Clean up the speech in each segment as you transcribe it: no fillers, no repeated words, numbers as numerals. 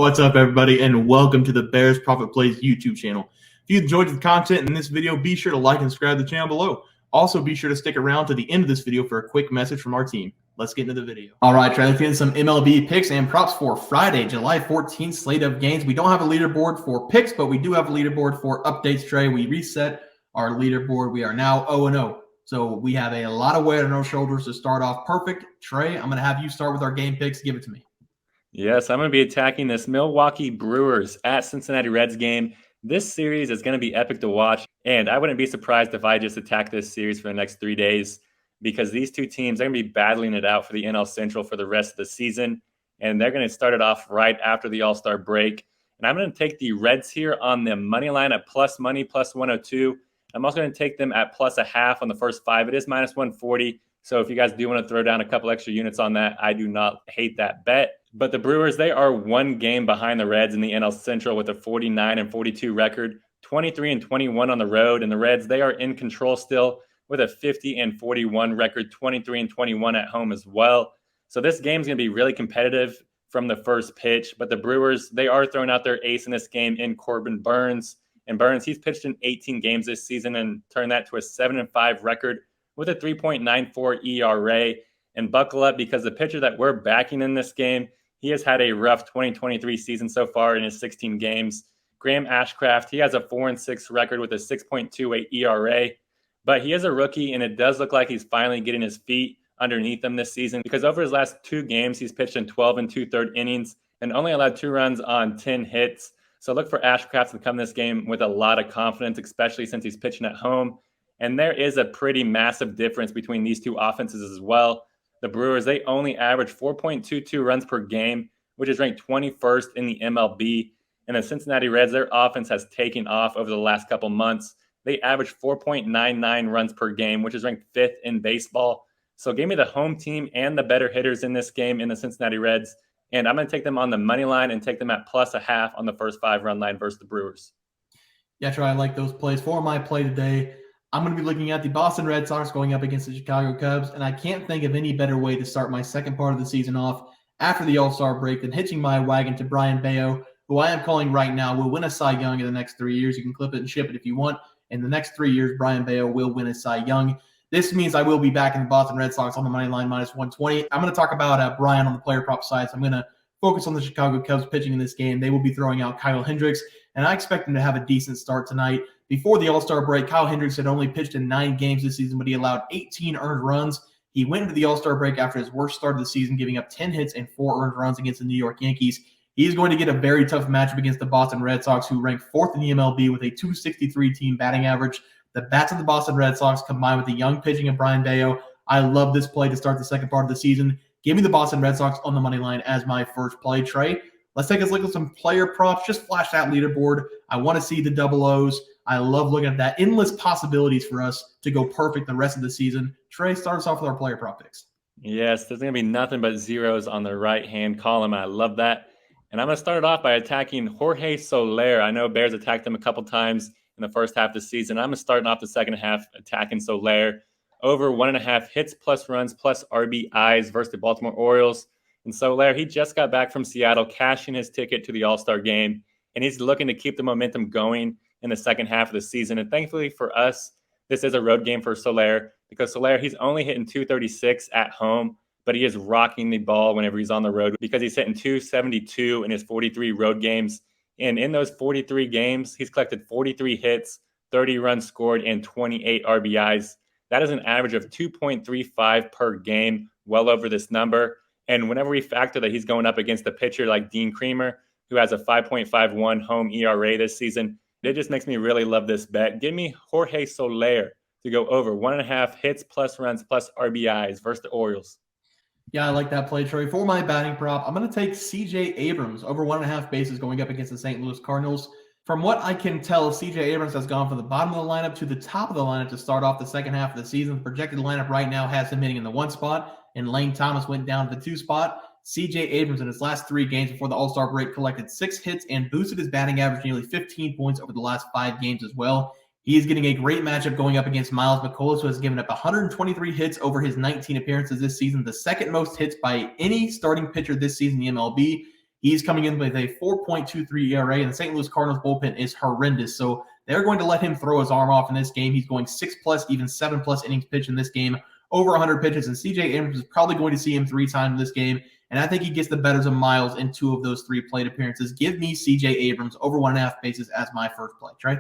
What's up, everybody, and welcome to the Bears Profit Plays YouTube channel. If you enjoyed the content in this video, be sure to like and subscribe to the channel below. Also, be sure to stick around to the end of this video for a quick message from our team. Let's get into the video. All right, Trey, let's get into some MLB picks and props for Friday, July 14th slate of games. We don't have a leaderboard for picks, but we do have a leaderboard for updates, Trey. We reset our leaderboard. We are now 0-0. So we have a lot of weight on our shoulders to start off perfect. Trey, I'm going to have you start with our game picks. Give it to me. Yes, I'm going to be attacking this Milwaukee Brewers at Cincinnati Reds game. This series is going to be epic to watch, and I wouldn't be surprised if I just attack this series for the next 3 days because these two teams are going to be battling it out for the NL Central for the rest of the season, and they're going to start it off right after the All-Star break. And I'm going to take the Reds here on the money line at plus money, plus 102. I'm also going to take them at plus a half on the first 5. It is minus 140. So if you guys do want to throw down a couple extra units on that, I do not hate that bet. But the Brewers, they are one game behind the Reds in the NL Central with a 49-42 record, 23-21 on the road. And the Reds, they are in control still with a 50-41 record, 23-21 at home as well. So this game is going to be really competitive from the first pitch. But the Brewers, they are throwing out their ace in this game in Corbin Burnes. And Burnes, he's pitched in 18 games this season and turned that to a 7-5 record with a 3.94 ERA. And buckle up because the pitcher that we're backing in this game, he has had a rough 2023 season so far in his 16 games. Graham Ashcraft, he has a 4-6 record with a 6.28 ERA. But he is a rookie, and it does look like he's finally getting his feet underneath him this season because over his last 2 games, he's pitched in 12 2/3 innings and only allowed 2 runs on 10 hits. So look for Ashcraft to come this game with a lot of confidence, especially since he's pitching at home. And there is a pretty massive difference between these two offenses as well. The Brewers, they only average 4.22 runs per game, which is ranked 21st in the MLB. And the Cincinnati Reds, their offense has taken off over the last couple months. They average 4.99 runs per game, which is ranked 5th in baseball. So give me the home team and the better hitters in this game in the Cincinnati Reds. And I'm going to take them on the money line and take them at plus a half on the first 5-run line versus the Brewers. Yeah, Trey, I like those plays. For my play today, I'm going to be looking at the Boston Red Sox going up against the Chicago Cubs, and I can't think of any better way to start my second part of the season off after the All-Star break than hitching my wagon to Brayan Bello, who I am calling right now will win a Cy Young in the next 3 years. You can clip it and ship it if you want. In the next 3 years, Brayan Bello will win a Cy Young. This means I will be back in the Boston Red Sox on the money line minus 120. I'm going to talk about Brayan on the player prop side, so I'm going to focus on the Chicago Cubs pitching in this game. They will be throwing out Kyle Hendricks, and I expect them to have a decent start tonight. Before the All-Star break, Kyle Hendricks had only pitched in 9 games this season, but he allowed 18 earned runs. He went into the All-Star break after his worst start of the season, giving up 10 hits and 4 earned runs against the New York Yankees. He's going to get a very tough matchup against the Boston Red Sox, who rank 4th in the MLB with a .263 team batting average. The bats of the Boston Red Sox combined with the young pitching of Brayan Bello. I love this play to start the second part of the season. Give me the Boston Red Sox on the money line as my first play, Trey. Let's take a look at some player props. Just flash that leaderboard. I want to see the double O's. I love looking at that. Endless possibilities for us to go perfect the rest of the season. Trey, start us off with our player prop picks. Yes, there's going to be nothing but zeros on the right-hand column. I love that. And I'm going to start it off by attacking Jorge Soler. I know Bears attacked him a couple times in the first half of the season. I'm going to start off the second half attacking Soler. Over 1.5 hits plus runs plus RBIs versus the Baltimore Orioles. And Soler, he just got back from Seattle, cashing his ticket to the All-Star game. And he's looking to keep the momentum going in the second half of the season. And thankfully for us, this is a road game for Soler because Soler, he's only hitting .236 at home, but he is rocking the ball whenever he's on the road because he's hitting .272 in his 43 road games. And in those 43 games, he's collected 43 hits, 30 runs scored, and 28 RBIs. That is an average of 2.35 per game, well over this number. And whenever we factor that he's going up against a pitcher like Dean Kremer, who has a 5.51 home ERA this season, it just makes me really love this bet. Give me Jorge Soler to go over 1.5 hits plus runs plus RBIs versus the Orioles. Yeah, I like that play, Trey. For my batting prop, I'm going to take C.J. Abrams over 1.5 bases going up against the St. Louis Cardinals. From what I can tell, C.J. Abrams has gone from the bottom of the lineup to the top of the lineup to start off the second half of the season. The projected lineup right now has him hitting in the 1 spot, and Lane Thomas went down to the 2 spot. C.J. Abrams in his last 3 games before the All-Star break collected 6 hits and boosted his batting average nearly 15 points over the last 5 games as well. He is getting a great matchup going up against Miles McCollum, who has given up 123 hits over his 19 appearances this season, the second most hits by any starting pitcher this season in the MLB. He's coming in with a 4.23 ERA, and the St. Louis Cardinals bullpen is horrendous. So they're going to let him throw his arm off in this game. He's going 6+, even 7+ innings pitched in this game, over 100 pitches, and CJ Abrams is probably going to see him 3 times in this game. And I think he gets the betters of Miles in 2 of those 3 plate appearances. Give me CJ Abrams over 1.5 bases as my first play. Trey?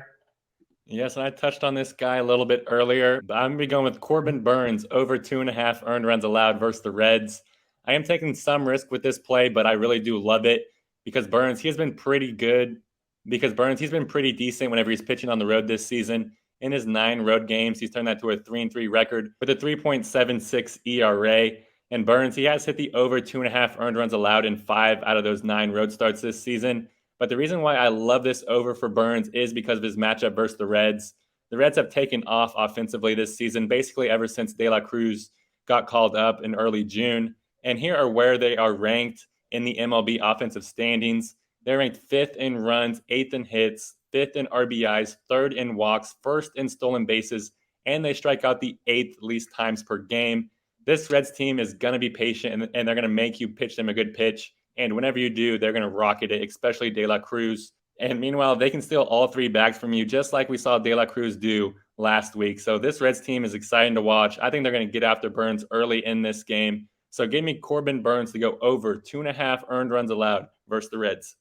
Yes, I touched on this guy a little bit earlier, but I'm going to be going with Corbin Burnes over 2.5 earned runs allowed versus the Reds. I am taking some risk with this play, but I really do love it because Burnes, he has been pretty good. He's been pretty decent whenever he's pitching on the road this season. In his 9 road games, he's turned that to a 3-3 record with a 3.76 ERA. And Burnes, he has hit the over 2.5 earned runs allowed in 5 out of those 9 road starts this season. But the reason why I love this over for Burnes is because of his matchup versus the Reds. The Reds have taken off offensively this season, basically ever since De La Cruz got called up in early June. And here are where they are ranked in the MLB offensive standings. They're ranked 5th in runs, 8th in hits, 5th in RBIs, 3rd in walks, 1st in stolen bases, and they strike out the 8th least times per game. This Reds team is going to be patient, and they're going to make you pitch them a good pitch. And whenever you do, they're going to rocket it, especially De La Cruz. And meanwhile, they can steal all 3 bags from you, just like we saw De La Cruz do last week. So this Reds team is exciting to watch. I think they're going to get after Burnes early in this game. So give me Corbin Burnes to go over 2.5 earned runs allowed versus the Reds.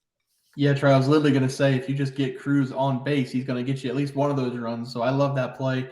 Yeah, Trey, I was literally going to say, if you just get Cruz on base, he's going to get you at least one of those runs. So I love that play.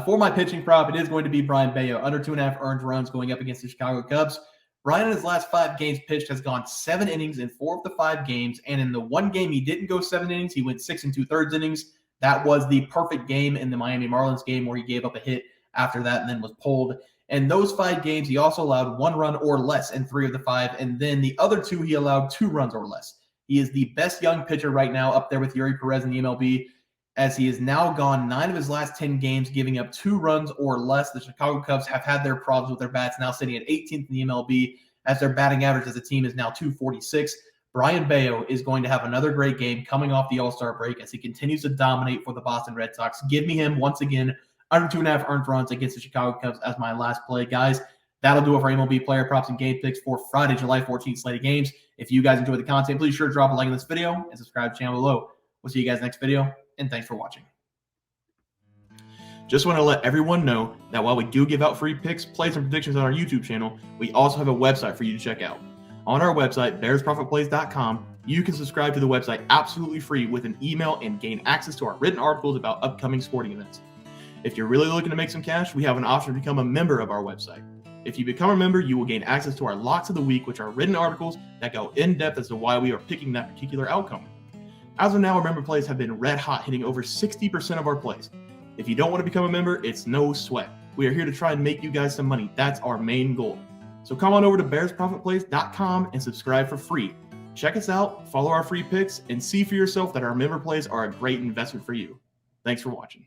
For my pitching prop, it is going to be Brayan Bello, under 2.5 earned runs going up against the Chicago Cubs. Brayan in his last 5 games pitched has gone 7 innings in 4 of the 5 games. And in the 1 game he didn't go 7 innings, he went 6 2/3 innings. That was the perfect game in the Miami Marlins game where he gave up a hit after that and then was pulled. And those 5 games, he also allowed 1 run or less in 3 of the 5. And then the other 2, he allowed 2 runs or less. He is the best young pitcher right now, up there with Yuri Perez in the MLB, as he has now gone 9 of his last 10 games, giving up 2 runs or less. The Chicago Cubs have had their problems with their bats, now sitting at 18th in the MLB, as their batting average as a team is now 246. Brayan Bello is going to have another great game coming off the All-Star break as he continues to dominate for the Boston Red Sox. Give me him once again, under 2.5 earned runs against the Chicago Cubs as my last play. Guys, that'll do it for MLB player props and game picks for Friday, July 14th slated games. If you guys enjoy the content, please sure to drop a like on this video and subscribe to the channel below. We'll see you guys next video, and thanks for watching. Just want to let everyone know that while we do give out free picks, plays, and predictions on our YouTube channel, we also have a website for you to check out. On our website, bearsprofitplays.com, you can subscribe to the website absolutely free with an email and gain access to our written articles about upcoming sporting events. If you're really looking to make some cash, we have an option to become a member of our website. If you become a member, you will gain access to our locks of the week, which are written articles that go in depth as to why we are picking that particular outcome. As of now, our member plays have been red hot, hitting over 60% of our plays. If you don't want to become a member, it's no sweat. We are here to try and make you guys some money. That's our main goal. So come on over to bearsprofitplays.com and subscribe for free. Check us out, follow our free picks, and see for yourself that our member plays are a great investment for you. Thanks for watching.